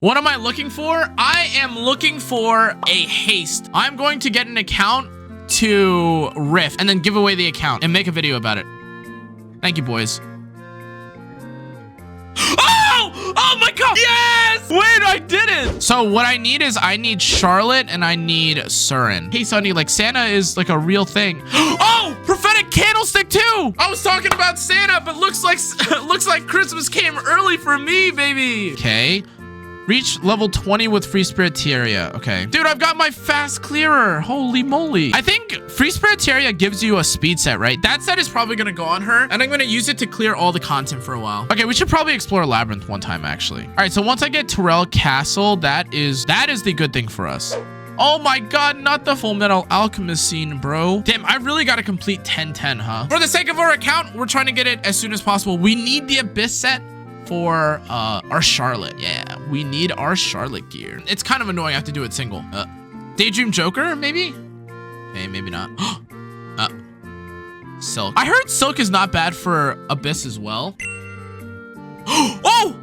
What am I looking for? I am looking for a haste. I'm going to get an account to Rift and then give away the account and make a video about it. Thank you, boys. Oh! Oh my god! Yes! Wait, I did it! So what I need is I need Charlotte and I need Surin. Hey, Sonny, like Santa is like a real thing. Oh! Prophetic candlestick too! I was talking about Santa, but looks like Christmas came early for me, baby. Okay. Reach level 20 with Free Spiriteria. Okay. Dude, I've got my fast clearer. Holy moly. I think Free Spiriteria gives you a speed set, right? That set is probably going to go on her, and I'm going to use it to clear all the content for a while. Okay, we should probably explore Labyrinth one time, actually. All right, so once I get Terrell Castle, that is the good thing for us. Oh my god, not the Full Metal Alchemist scene, bro. Damn, I really got to complete 1010, huh? For the sake of our account, we're trying to get it as soon as possible. We need the Abyss set for our Charlotte. Yeah, we need our Charlotte gear. It's kind of annoying I have to do it single. Daydream Joker, maybe? Okay, maybe not. Silk. I heard Silk is not bad for Abyss as well. Oh!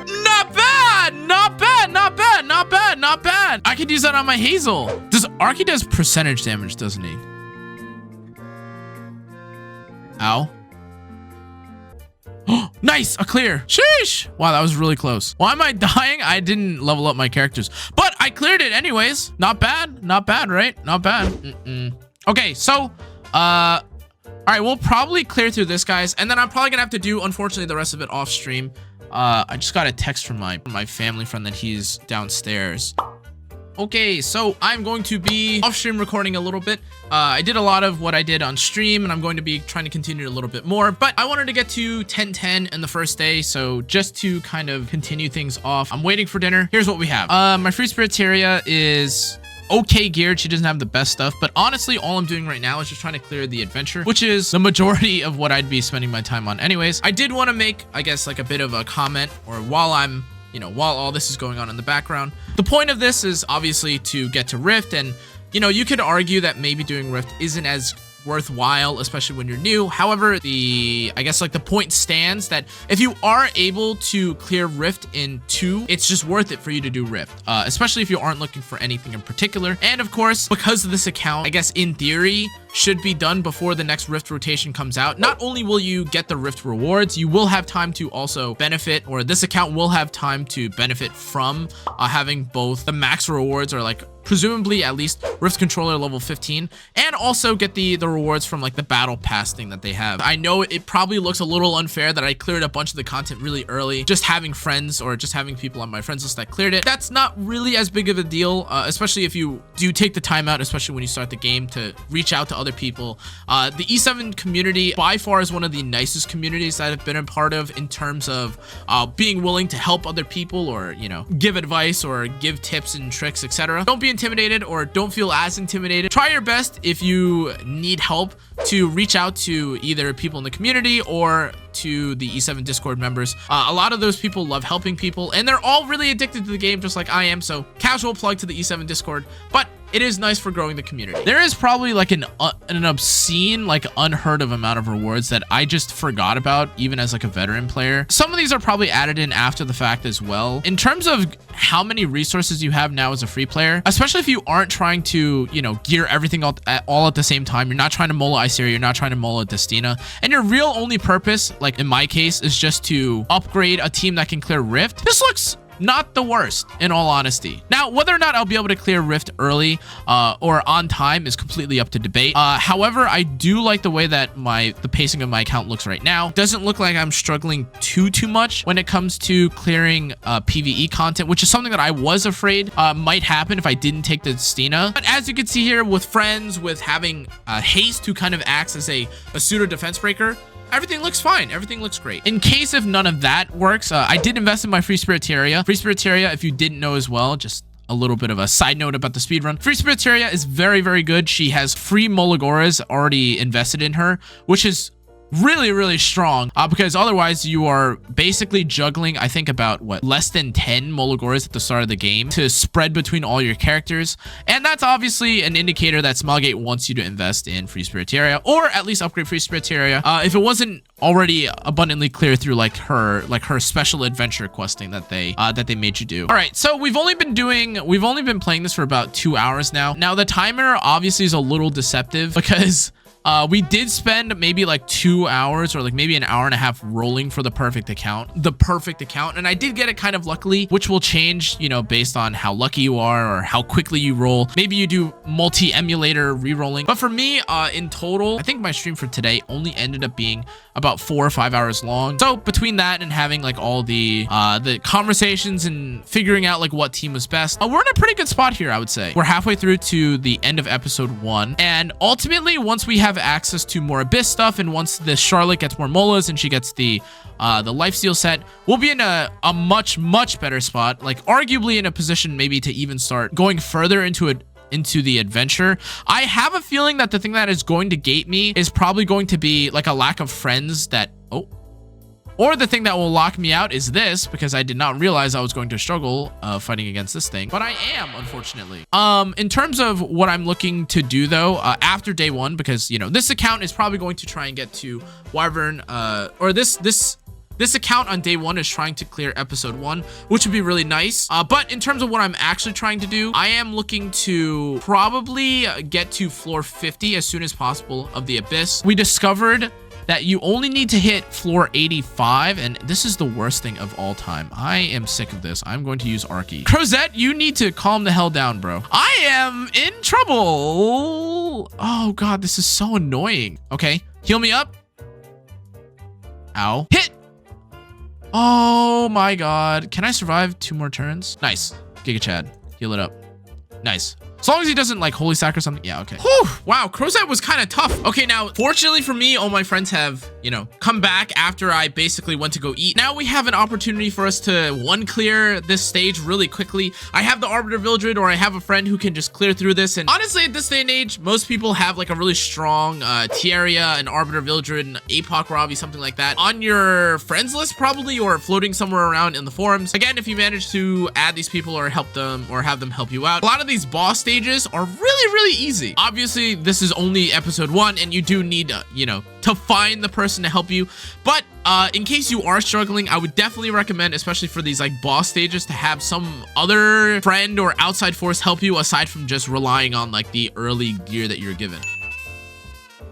Not bad! Not bad, not bad, not bad, not bad. I could use that on my Hazel. Arky does percentage damage, doesn't he? Ow. Nice, a clear. Sheesh. Wow, that was really close. Why am I dying? I didn't level up my characters, but I cleared it anyways. Not bad, right? Not bad. Okay, so, all right, we'll probably clear through this, guys, and then I'm probably gonna have to do, unfortunately, the rest of it off stream. I just got a text from my family friend that he's downstairs. Okay, so I'm going to be off stream recording a little bit. I did a lot of what I did on stream, and I'm going to be trying to continue a little bit more, but I wanted to get to 1010 in the first day, so just to kind of continue things off, I'm waiting for dinner. Here's what we have. My Free Spiriteria is okay geared. She doesn't have the best stuff, but honestly, all I'm doing right now is just trying to clear the adventure, which is the majority of what I'd be spending my time on anyways. I did want to make, I guess, like a bit of a comment, or while I'm, while all this is going on in the background. The point of this is obviously to get to Rift, and, you could argue that maybe doing Rift isn't as worthwhile, especially when you're new. However, I guess like the point stands that if you are able to clear Rift in 2, it's just worth it for you to do Rift, especially if you aren't looking for anything in particular. And of course, because of this account, I guess in theory, should be done before the next Rift rotation comes out. Not only will you get the Rift rewards, you will have time to also benefit, or this account will have time to benefit from having both the max rewards, or like presumably at least Rift controller level 15, and also get the rewards from like the battle pass thing that they have. I know it probably looks a little unfair that I cleared a bunch of the content really early, just having friends or just having people on my friends list that cleared it. That's not really as big of a deal, especially if you do take the time out, especially when you start the game, to reach out to other people. The E7 community by far is one of the nicest communities that I've been a part of in terms of being willing to help other people, or give advice or give tips and tricks, etc. Don't be intimidated, or don't feel as intimidated. Try your best if you need help to reach out to either people in the community or to the E7 Discord members. A lot of those people love helping people, and they're all really addicted to the game just like I am, so casual plug to the E7 Discord, but it is nice for growing the community. There is probably like an obscene, like unheard of amount of rewards that I just forgot about, even as like a veteran player. Some of these are probably added in after the fact as well. In terms of how many resources you have now as a free player, especially if you aren't trying to, gear everything all at the same time, you're not trying to mola Iceria, you're not trying to mola Destina, and your real only purpose, like in my case, is just to upgrade a team that can clear Rift. This looks not the worst, in all honesty. Now, whether or not I'll be able to clear Rift early or on time is completely up to debate. However, I do like the way that the pacing of my account looks right now. Doesn't look like I'm struggling too much when it comes to clearing PvE content, which is something that I was afraid might happen if I didn't take the Destina. But as you can see here, with friends, with having haste, who kind of acts as a pseudo defense breaker, everything looks fine. Everything looks great. In case if none of that works, I did invest in my Free Spiriteria. Free Spiriteria, if you didn't know as well, just a little bit of a side note about the speedrun. Free Spiriteria is very, very good. She has free Molagoras already invested in her, which is really strong, because otherwise you are basically juggling, I think, about what, less than 10 Molagores at the start of the game to spread between all your characters. And that's obviously an indicator that Smilegate wants you to invest in Free Spiritaria, or at least upgrade Free Spiritaria, if it wasn't already abundantly clear through like her special adventure questing that they made you do. All right, so we've only been playing this for about 2 hours now. Now the timer obviously is a little deceptive because we did spend maybe like 2 hours or like maybe an hour and a half rolling for the perfect account. And I did get it kind of luckily, which will change, you know, based on how lucky you are or how quickly you roll. Maybe you do multi-emulator re-rolling. But for me, in total, I think my stream for today only ended up being about 4 or 5 hours long. So between that and having like all the conversations and figuring out like what team was best, we're in a pretty good spot here, I would say. We're halfway through to the end of episode 1. And ultimately, once we have access to more Abyss stuff, and once the Charlotte gets more molas and she gets the lifesteal set, we'll be in a much better spot, like arguably in a position maybe to even start going further into the adventure. I have a feeling that the thing that is going to gate me is probably going to be like a lack of friends or the thing that will lock me out is this, because I did not realize I was going to struggle fighting against this thing, but I am, unfortunately. In terms of what I'm looking to do though, after day 1, because you know this account is probably going to try and get to Wyvern, or this account on day 1 is trying to clear episode 1, which would be really nice. But in terms of what I'm actually trying to do, I am looking to probably get to floor 50 as soon as possible of the Abyss. We discovered that you only need to hit floor 85, and this is the worst thing of all time. I am sick of this. I'm going to use Arky. Crozette, you need to calm the hell down, bro. I am in trouble. Oh god, this is so annoying. Okay, heal me up. Ow. Hit. Oh my god. Can I survive 2 more turns? Nice. Giga Chad. Heal it up. Nice. As long as he doesn't like holy sack or something. Yeah, okay. Whew, wow, Crozette was kind of tough. Okay, now, fortunately for me, all my friends have, you know, come back after I basically went to go eat. Now we have an opportunity for us to clear this stage really quickly. I have the Arbiter Vildred, or I have a friend who can just clear through this. And honestly, at this day and age, most people have like a really strong Tieria, an Arbiter Vildred, an Apoc Ravi, something like that on your friends list probably, or floating somewhere around in the forums. Again, if you manage to add these people or help them or have them help you out, a lot of these boss stages are really easy. Obviously, this is only episode 1, and you do need, you know, to find the person to help you. But in case you are struggling, I would definitely recommend, especially for these like boss stages, to have some other friend or outside force help you aside from just relying on like the early gear that you're given.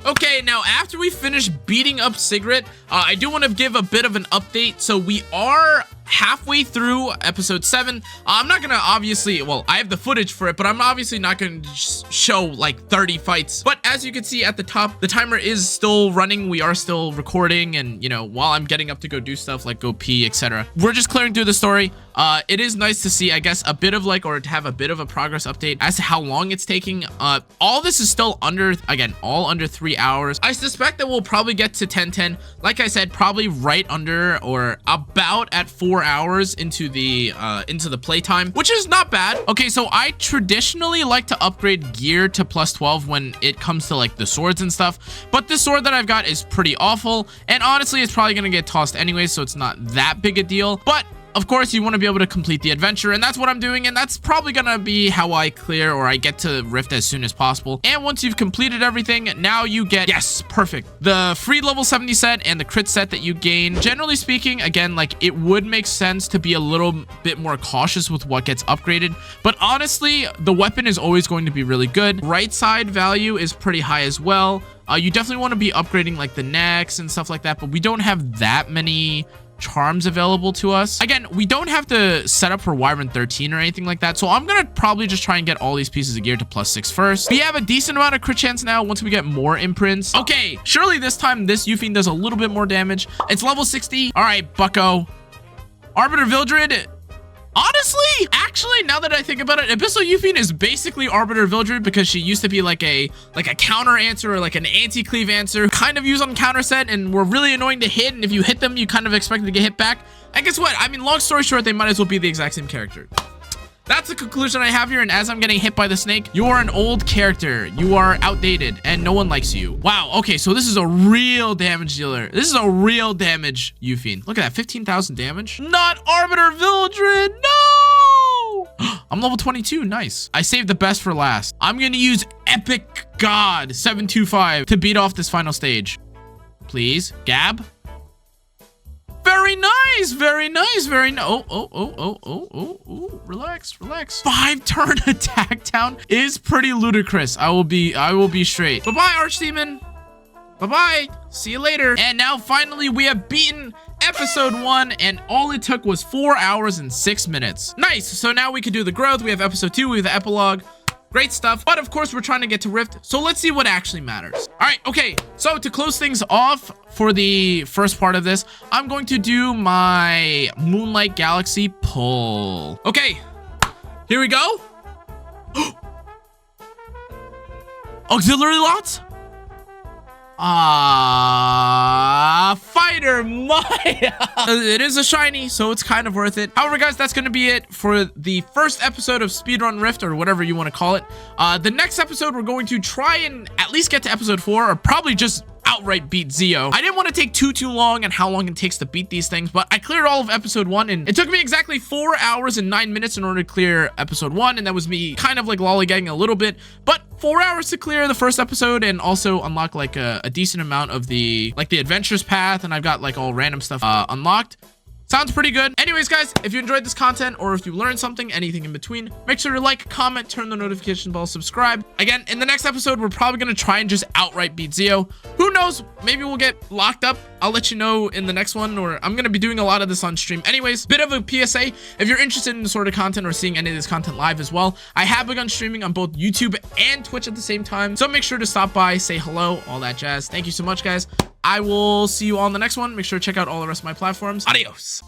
Okay, now after we finish beating up Sigrid, I do want to give a bit of an update. So we are halfway through episode 7. I'm not gonna obviously, well, I have the footage for it, but I'm obviously not gonna show like 30 fights. But as you can see at the top, the timer is still running. We are still recording, and you know, while I'm getting up to go do stuff like go pee, etc., we're just clearing through the story. It is nice to see, I guess, a bit of like, or to have a bit of a progress update as to how long it's taking. All this is still under, again, all under 3 hours. I suspect that we'll probably get to 10:10. Like I said, probably right under or about at 4 hours into the playtime, which is not bad. Okay, so I traditionally like to upgrade gear to +12 when it comes to like the swords and stuff, but this sword that I've got is pretty awful, and honestly it's probably gonna get tossed anyway, so it's not that big a deal. But of course, you want to be able to complete the adventure, and that's what I'm doing, and that's probably gonna be how I clear, or I get to Rift as soon as possible. And once you've completed everything, now you get, yes, perfect, the free level 70 set and the crit set that you gain. Generally speaking, again, like, it would make sense to be a little bit more cautious with what gets upgraded, but honestly, the weapon is always going to be really good. Right side value is pretty high as well. You definitely want to be upgrading like the necks and stuff like that, but we don't have that many charms available to us. Again, we don't have to set up for Wyvern 13 or anything like that, so I'm gonna probably just try and get all these pieces of gear to +6 first. We have a decent amount of crit chance now once we get more imprints. Okay, surely this time this Euphine does a little bit more damage. It's level 60. All right, bucko. Arbiter Vildred. Honestly, actually, now that I think about it, Abyssal Euphine is basically Arbiter Vildred, because she used to be like a counter answer, or like an anti-cleave answer, kind of used on counter set, and were really annoying to hit, and if you hit them, you kind of expect to get hit back. And guess what? I mean, long story short, they might as well be the exact same character. that's the conclusion I have here. And as I'm getting hit by the snake, you are an old character. You are outdated and no one likes you. Wow. Okay, so this is a real damage dealer. This is a real damage Euphine. Look at that, 15,000 damage. Not Arbiter Vildred. No! I'm level 22. Nice. I saved the best for last. I'm going to use Epic God 725 to beat off this final stage. Please, Gab. Very nice, very nice, very nice. Oh, relax. 5-turn attack down is pretty ludicrous. I will be straight. Bye-bye, Archdemon. Bye-bye. See you later. And now finally we have beaten episode 1, and all it took was 4 hours and 6 minutes. Nice. So now we can do the growth. We have episode 2, we have the epilogue. Great stuff. But of course, we're trying to get to Rift. So let's see what actually matters. All right. Okay. So to close things off for the first part of this, I'm going to do my Moonlight Galaxy pull. Okay. Here we go. Auxiliary lots. Fighter Maya. It is a shiny, so it's kind of worth it. However, guys, that's going to be it for the first episode of Speedrun Rift, or whatever you want to call it. The next episode, we're going to try and at least get to episode 4, or probably just outright beat Zeo. I didn't want to take too long on how long it takes to beat these things, but I cleared all of episode 1, and it took me exactly 4 hours and 9 minutes in order to clear episode 1, and that was me kind of like lollygagging a little bit, but 4 hours to clear the first episode and also unlock like a decent amount of the adventures path, and I've got like all random stuff unlocked. Sounds pretty good. Anyways, guys, if you enjoyed this content or if you learned something, anything in between, make sure to like, comment, turn the notification bell, subscribe. Again, in the next episode, we're probably going to try and just outright beat Zeo. Who knows? Maybe we'll get locked up. I'll let you know in the next one, or I'm going to be doing a lot of this on stream. Anyways, bit of a PSA. If you're interested in this sort of content or seeing any of this content live as well, I have begun streaming on both YouTube and Twitch at the same time. So make sure to stop by, say hello, all that jazz. Thank you so much, guys. I will see you all in the next one. Make sure to check out all the rest of my platforms. Adios.